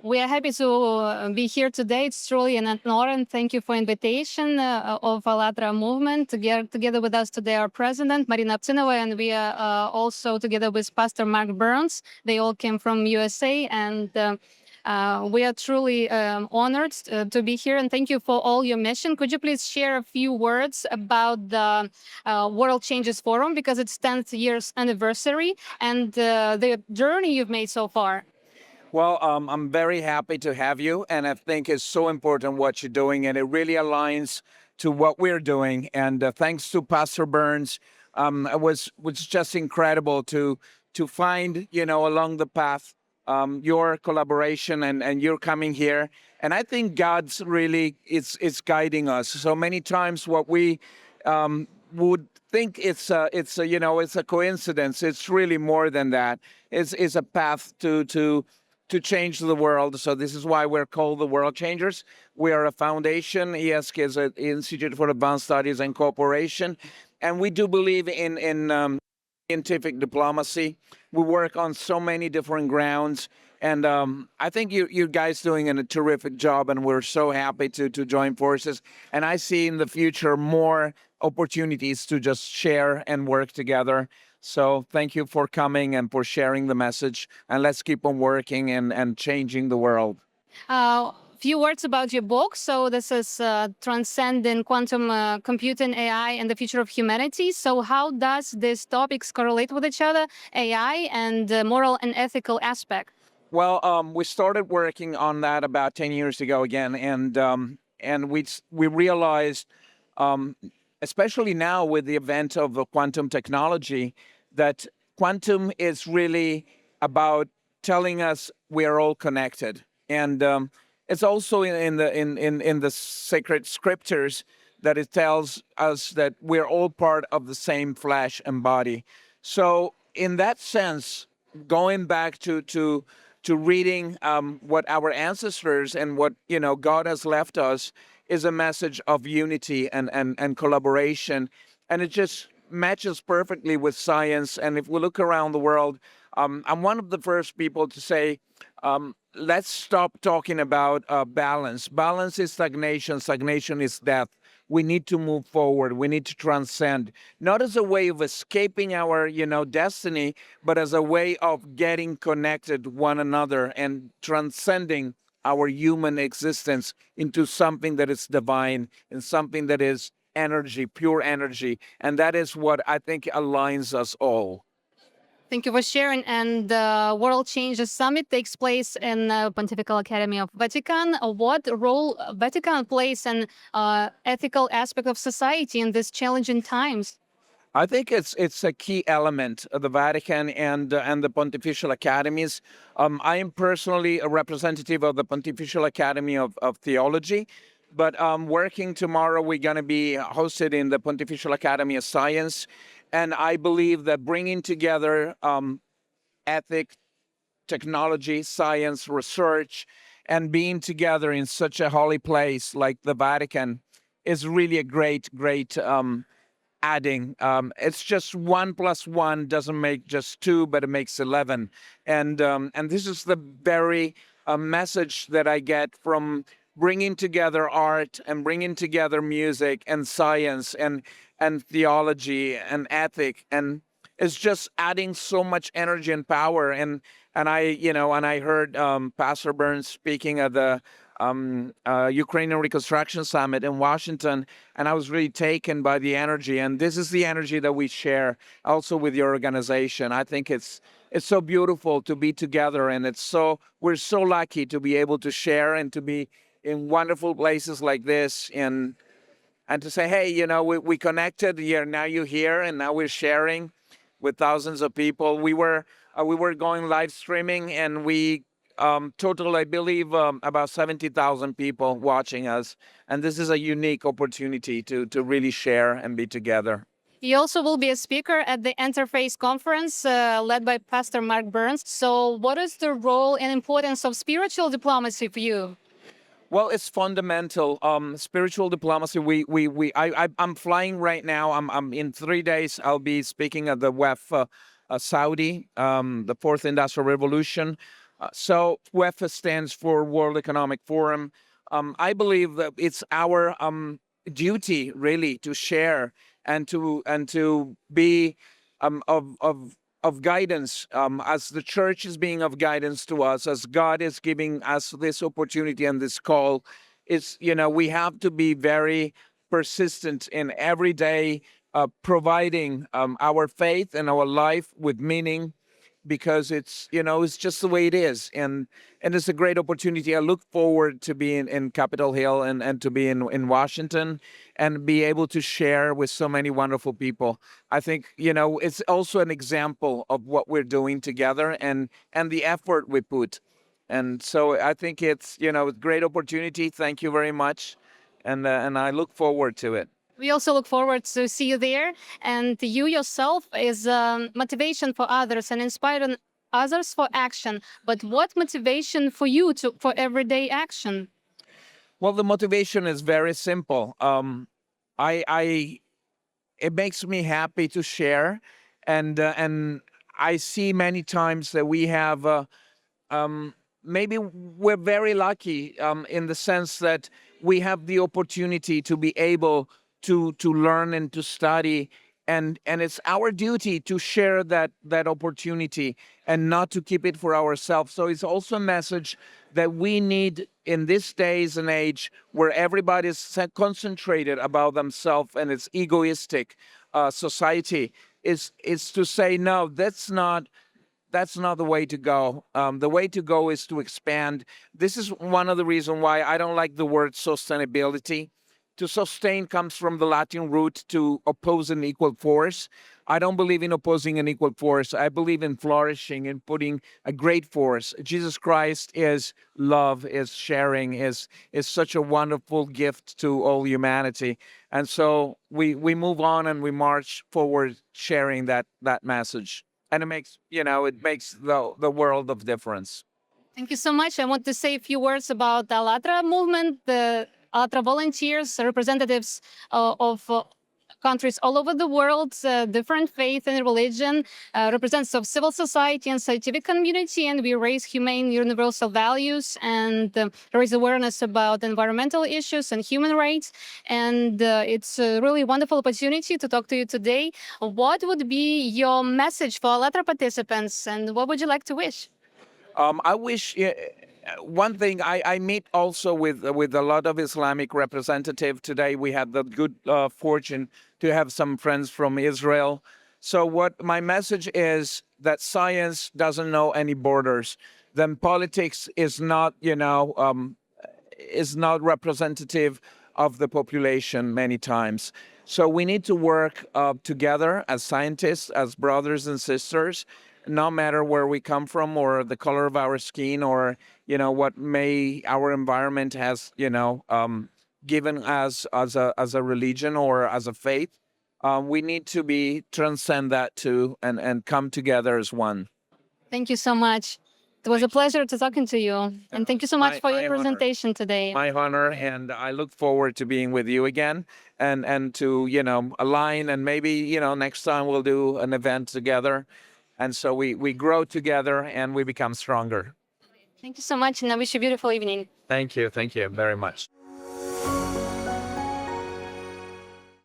We are happy to be here today. It's truly an honor, and thank you for invitation of ALLATRA movement. Together with us today, our president, Marina Aptinova, and we are also together with Pastor Mark Burns. They all came from USA, and we are truly honored to be here, and thank you for all your mission. Could you please share a few words about the World Changes Forum, because it's 10th year's anniversary, and the journey you've made so far? Well, I'm very happy to have you, and I think it's so important what you're doing, and it really aligns to what we're doing. And thanks to Pastor Burns, it was just incredible to find along the path your collaboration and you're coming here. And I think God's really it's guiding us. So many times, what we would think it's a coincidence. It's really more than that. It's a path to change the world. So this is why we're called the World Changers. We are a foundation. ESC is an Institute for Advanced Studies and Cooperation, and we do believe in scientific diplomacy. We work on so many different grounds, and I think you guys doing a terrific job, and we're so happy to join forces. And I see in the future more opportunities to just share and work together. So thank you for coming and for sharing the message, and let's keep on working and changing the world. Few words about your book. So this is Transcending Quantum Computing, AI, and the Future of Humanity. So how does these topics correlate with each other, AI and moral and ethical aspect? Well, we started working on that about 10 years ago again, and we realized, um, especially now with the advent of quantum technology, that quantum is really about telling us we are all connected, and it's also in the sacred scriptures that it tells us that we're all part of the same flesh and body. So, in that sense, going back to reading what our ancestors and what God has left us is a message of unity and collaboration, and it just matches perfectly with science. And if we look around the world, I'm one of the first people to say, let's stop talking about balance. Balance is stagnation. Stagnation is death. We need to move forward. We need to transcend, not as a way of escaping our, destiny, but as a way of getting connected one another and transcending our human existence into something that is divine and something that is energy, pure energy. And that is what I think aligns us all. Thank you for sharing. And the World Changes Summit takes place in Pontifical Academy of Vatican. What role Vatican plays in ethical aspect of society in these challenging times? I think it's a key element of the Vatican and the Pontifical Academies. I am personally a representative of the Pontifical Academy of Theology, but working tomorrow, we're going to be hosted in the Pontifical Academy of Science, and I believe that bringing together ethics, technology, science, research, and being together in such a holy place like the Vatican is really a great adding. It's just one plus one doesn't make just two, but it makes 11. And this is the very message that I get from bringing together art and bringing together music and science and theology and ethic, and it's just adding so much energy and power. And I heard Pastor Burns speaking at the Ukrainian Reconstruction Summit in Washington, and I was really taken by the energy. And this is the energy that we share also with your organization. I think it's so beautiful to be together, and we're so lucky to be able to share and to be in wonderful places like this, and to say, hey, we connected here. Now you're here, and now we're sharing with thousands of people. We were going live streaming, and we total, I believe, about 70,000 people watching us. And this is a unique opportunity to really share and be together. You also will be a speaker at the Interface Conference led by Pastor Mark Burns. So, what is the role and importance of spiritual diplomacy for you? Well, it's fundamental. Spiritual diplomacy. I'm flying right now. I'm in 3 days. I'll be speaking at the WEF Saudi, the Fourth Industrial Revolution. So WEFA stands for World Economic Forum. I believe that it's our duty really to share and to be of guidance, as the church is being of guidance to us, as God is giving us this opportunity and this call. It's, we have to be very persistent in every day providing our faith and our life with meaning, because it's just the way it is, and it's a great opportunity. I look forward to being in Capitol Hill and to be in Washington and be able to share with so many wonderful people. I think it's also an example of what we're doing together and the effort we put. And so I think it's a great opportunity. Thank you very much, and I look forward to it. We also look forward to see you there, and you yourself is motivation for others and inspiring others for action. But what motivation for you for everyday action? Well, the motivation is very simple. I it makes me happy to share, and I see many times that we have maybe we're very lucky in the sense that we have the opportunity to be able to learn and to study, and it's our duty to share that opportunity and not to keep it for ourselves. So it's also a message that we need in this days and age where everybody's concentrated about themselves and it's egoistic society, is to say no, that's not the way to go. The way to go is to expand. This is one of the reasons why I don't like the word sustainability. To sustain comes from the Latin root to oppose an equal force. I don't believe in opposing an equal force. I believe in flourishing and putting a great force. Jesus Christ is love, is sharing, is such a wonderful gift to all humanity. And so we move on and we march forward sharing that message. And it makes the world of difference. Thank you so much. I want to say a few words about the ALLATRA movement, the ALLATRA volunteers, representatives of countries all over the world, different faith and religion, representatives of civil society and scientific community, and we raise humane universal values and raise awareness about environmental issues and human rights. And it's a really wonderful opportunity to talk to you today. What would be your message for ALLATRA participants, and what would you like to wish? I wish one thing. I meet also with a lot of Islamic representative today. We had the good fortune to have some friends from Israel. So what my message is that science doesn't know any borders. Then politics is not representative of the population many times. So we need to work together as scientists, as brothers and sisters, no matter where we come from or the color of our skin or what may our environment has given us as a religion or as a faith. We need to be transcend that too and come together as one. Thank you so much. It was a pleasure to talking to you, and thank you so much for My your honor. presentation today. My honor, and I look forward to being with you again and to align, and maybe next time we'll do an event together, and so we grow together and we become stronger. Thank you so much, and I wish you a beautiful evening. Thank you very much.